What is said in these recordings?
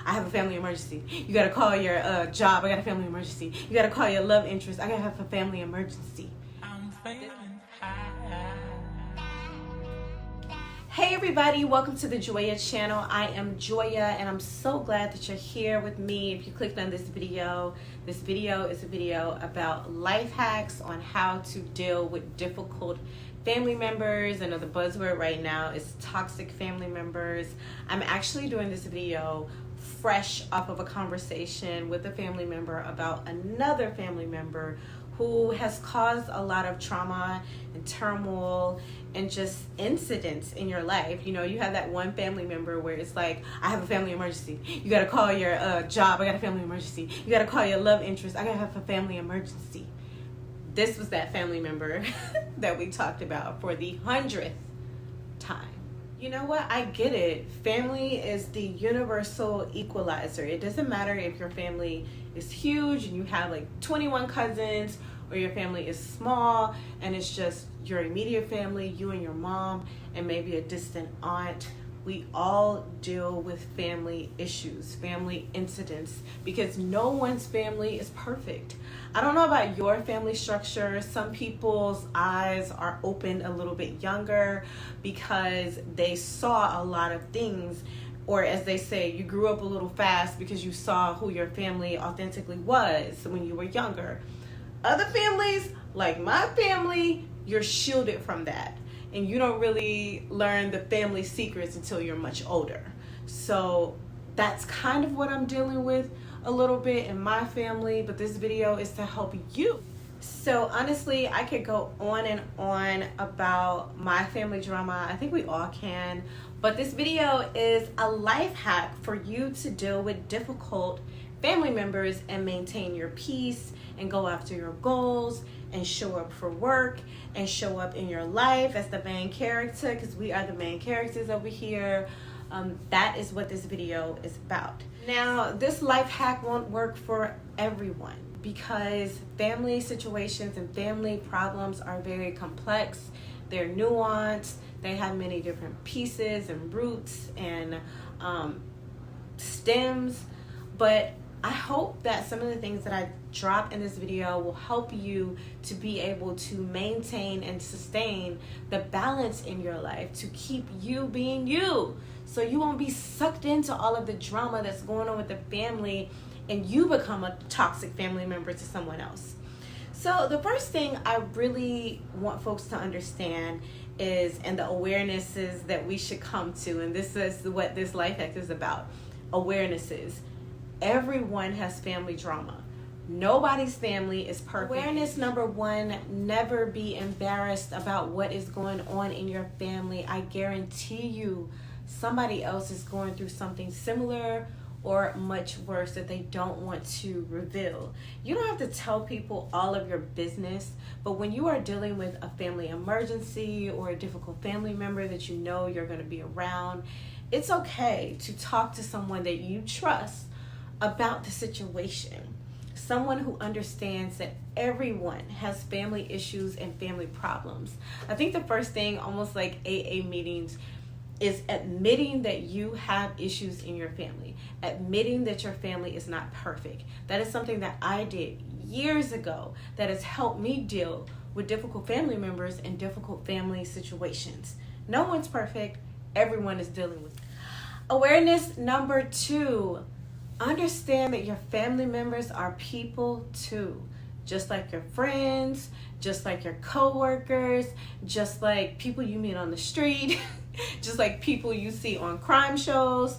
I have a family emergency. You gotta call your job. I got a family emergency. You gotta call your love interest. I gotta have a family emergency. I'm feeling high. Hey everybody, welcome to the Joya channel. I am Joya and I'm so glad that you're here with me. If you clicked on this video is a video about life hacks on how to deal with difficult family members. I know the buzzword right now is toxic family members. I'm actually doing this video fresh off of a conversation with a family member about another family member who has caused a lot of trauma and turmoil and just incidents in your life. You know, you have that one family member where it's like, I have a family emergency. You gotta call your job. I got a family emergency. You gotta call your love interest. I gotta have a family emergency. This was that family member that we talked about for the 100th time. You know what? I get it. Family is the universal equalizer. It doesn't matter if your family is huge and you have like 21 cousins, or your family is small and it's just your immediate family, you and your mom, and maybe a distant aunt. We all deal with family issues, family incidents, because no one's family is perfect. I don't know about your family structure. Some people's eyes are opened a little bit younger because they saw a lot of things, or as they say, you grew up a little fast because you saw who your family authentically was when you were younger. Other families, like my family, you're shielded from that. And you don't really learn the family secrets until you're much older. So that's kind of what I'm dealing with a little bit in my family, but this video is to help you. So honestly, I could go on and on about my family drama. I think we all can. But this video is a life hack for you to deal with difficult family members and maintain your peace and go after your goals and show up for work and show up in your life as the main character, because we are the main characters over here. That is what this video is about. Now, this life hack won't work for everyone because family situations and family problems are very complex. They're nuanced. They have many different pieces and roots and stems. But I hope that some of the things that I drop in this video will help you to be able to maintain and sustain the balance in your life, to keep you being you, so you won't be sucked into all of the drama that's going on with the family and you become a toxic family member to someone else. So the first thing I really want folks to understand is, and the awarenesses that we should come to, and this is what this life hack is about, awarenesses. Everyone has family drama. Nobody's family is perfect. Awareness number one, never be embarrassed about what is going on in your family. I guarantee you somebody else is going through something similar or much worse that they don't want to reveal. You don't have to tell people all of your business, but when you are dealing with a family emergency or a difficult family member that you know you're going to be around, it's okay to talk to someone that you trust about the situation. Someone who understands that everyone has family issues and family problems. I think the first thing, almost like AA meetings, is admitting that you have issues in your family, admitting that your family is not perfect. That is something that I did years ago that has helped me deal with difficult family members and difficult family situations. No one's perfect. Everyone is dealing with it. Awareness number two, understand that your family members are people too. Just like your friends, just like your coworkers, just like people you meet on the street, just like people you see on crime shows.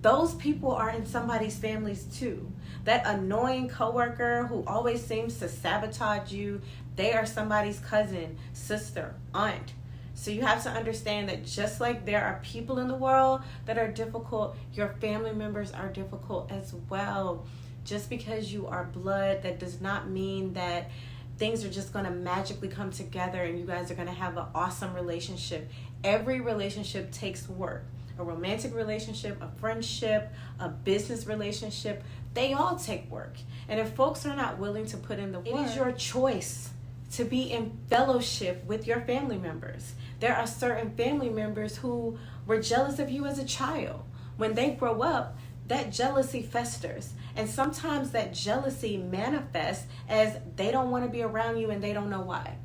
Those people are in somebody's families too. That annoying coworker who always seems to sabotage you, they are somebody's cousin, sister, aunt. So you have to understand that just like there are people in the world that are difficult, your family members are difficult as well. Just because you are blood, that does not mean that things are just going to magically come together and you guys are going to have an awesome relationship. Every relationship takes work. A romantic relationship, a friendship, a business relationship, they all take work. And if folks are not willing to put in the work, it is your choice to be in fellowship with your family members. There are certain family members who were jealous of you as a child. When they grow up, that jealousy festers. And sometimes that jealousy manifests as they don't want to be around you and they don't know why.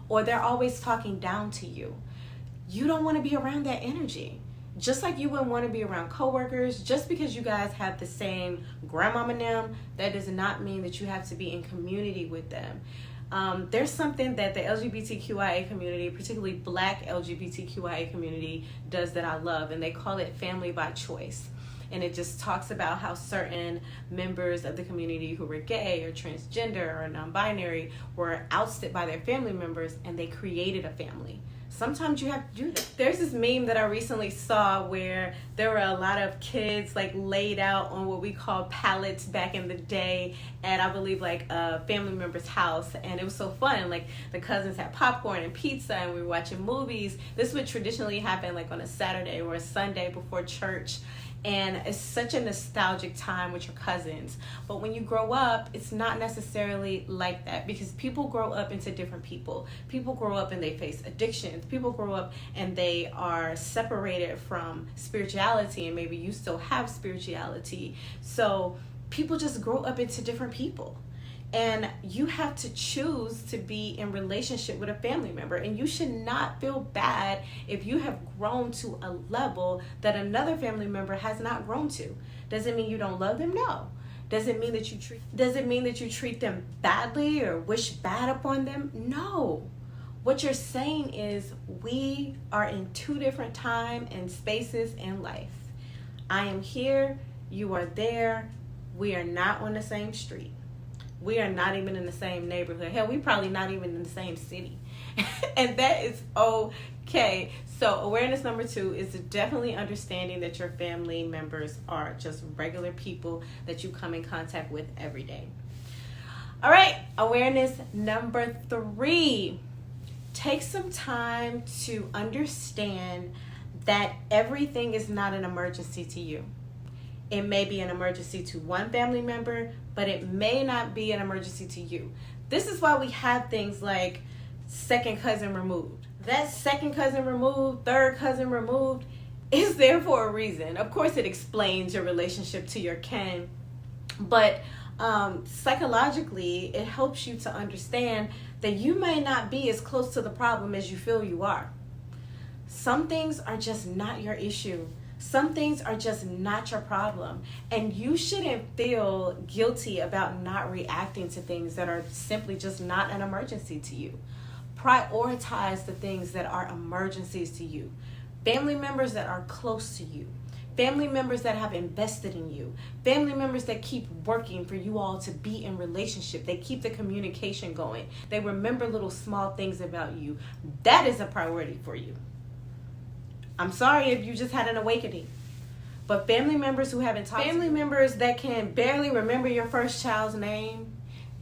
Or they're always talking down to you. You don't want to be around that energy. Just like you wouldn't want to be around coworkers, just because you guys have the same grandmama and them, that does not mean that you have to be in community with them. There's something that the LGBTQIA community, particularly Black LGBTQIA community, does that I love, and they call it family by choice. And it just talks about how certain members of the community who were gay or transgender or non-binary were ousted by their family members, and they created a family. Sometimes you have to do that. There's this meme that I recently saw where there were a lot of kids like laid out on what we call pallets back in the day at, I believe, like a family member's house, and it was so fun. Like the cousins had popcorn and pizza, and we were watching movies. This would traditionally happen like on a Saturday or a Sunday before church. And it's such a nostalgic time with your cousins. But when you grow up, it's not necessarily like that, because people grow up into different people. People grow up and they face addictions. People grow up and they are separated from spirituality, and maybe you still have spirituality. So people just grow up into different people. And you have to choose to be in relationship with a family member. And you should not feel bad if you have grown to a level that another family member has not grown to. Does it mean you don't love them? No. Does it mean that you treat them badly or wish bad upon them? No. What you're saying is we are in two different time and spaces in life. I am here, you are there. We are not on the same street. We are not even in the same neighborhood. Hell, we probably not even in the same city. And that is okay. So awareness number 2 is definitely understanding that your family members are just regular people that you come in contact with every day. All right, awareness number 3. Take some time to understand that everything is not an emergency to you. It may be an emergency to one family member, but it may not be an emergency to you. This is why we have things like second cousin removed. That second cousin removed, third cousin removed is there for a reason. Of course, it explains your relationship to your kin, but psychologically, it helps you to understand that you may not be as close to the problem as you feel you are. Some things are just not your issue. Some things are just not your problem. And you shouldn't feel guilty about not reacting to things that are simply just not an emergency to you. Prioritize the things that are emergencies to you. Family members that are close to you. Family members that have invested in you. Family members that keep working for you all to be in relationship. They keep the communication going. They remember little small things about you. That is a priority for you. I'm sorry if you just had an awakening. But family members who haven't talked to you, family members that can barely remember your first child's name,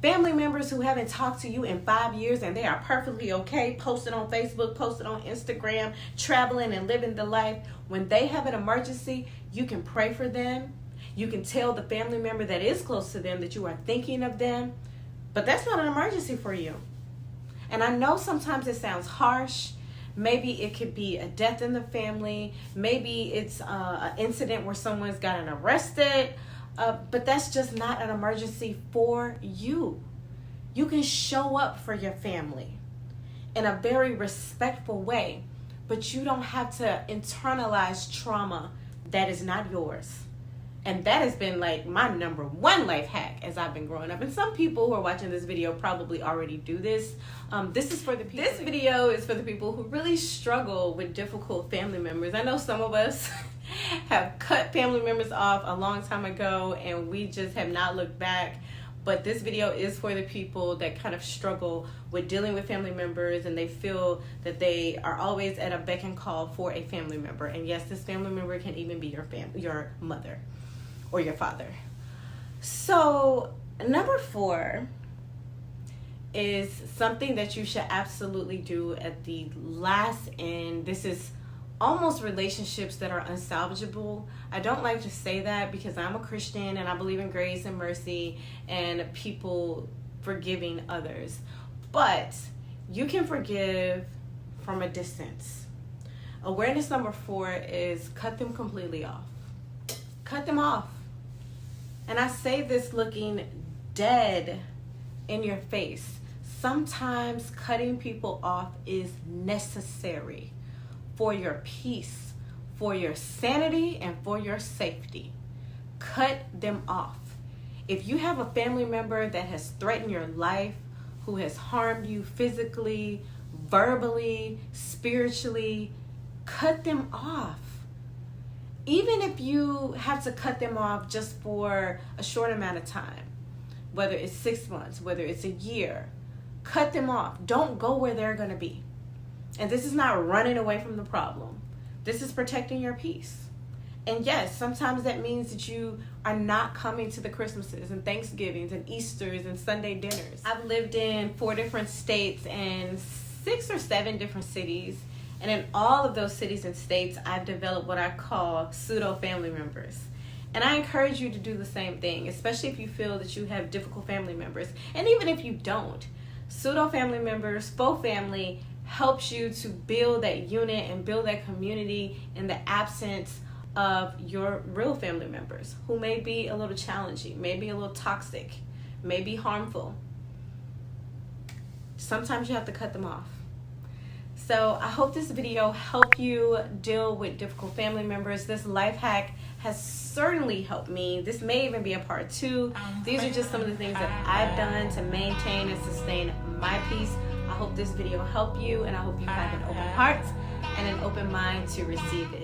family members who haven't talked to you in 5 years and they are perfectly okay, posted on Facebook, posted on Instagram, traveling and living the life. When they have an emergency, you can pray for them. You can tell the family member that is close to them that you are thinking of them. But that's not an emergency for you. And I know sometimes it sounds harsh. Maybe it could be a death in the family. Maybe it's an incident where someone's gotten arrested. But that's just not an emergency for you. You can show up for your family in a very respectful way, but you don't have to internalize trauma that is not yours. And that has been like my number 1 life hack as I've been growing up. And some people who are watching this video probably already do this. This video is for the people who really struggle with difficult family members. I know some of us have cut family members off a long time ago and we just have not looked back. But this video is for the people that kind of struggle with dealing with family members and they feel that they are always at a beck and call for a family member. And yes, this family member can even be your mother or your father. So number 4 is something that you should absolutely do at the last end. This is almost relationships that are unsalvageable. I don't like to say that because I'm a Christian and I believe in grace and mercy and people forgiving others. But you can forgive from a distance. Awareness number 4 is cut them completely off. Cut them off. And I say this looking dead in your face. Sometimes cutting people off is necessary for your peace, for your sanity, and for your safety. Cut them off. If you have a family member that has threatened your life, who has harmed you physically, verbally, spiritually, cut them off. Even if you have to cut them off just for a short amount of time, whether it's 6 months, whether it's a year, cut them off. Don't go where they're going to be. And this is not running away from the problem. This is protecting your peace. And yes, sometimes that means that you are not coming to the Christmases and Thanksgivings and Easters and Sunday dinners. I've lived in 4 different states and 6 or 7 different cities. And in all of those cities and states, I've developed what I call pseudo family members. And I encourage you to do the same thing, especially if you feel that you have difficult family members. And even if you don't, pseudo family members, faux family, helps you to build that unit and build that community in the absence of your real family members, who may be a little challenging, maybe a little toxic, maybe harmful. Sometimes you have to cut them off. So I hope this video helped you deal with difficult family members. This life hack has certainly helped me. This may even be a part 2. These are just some of the things that I've done to maintain and sustain my peace. I hope this video helped you, and I hope you have an open heart and an open mind to receive it.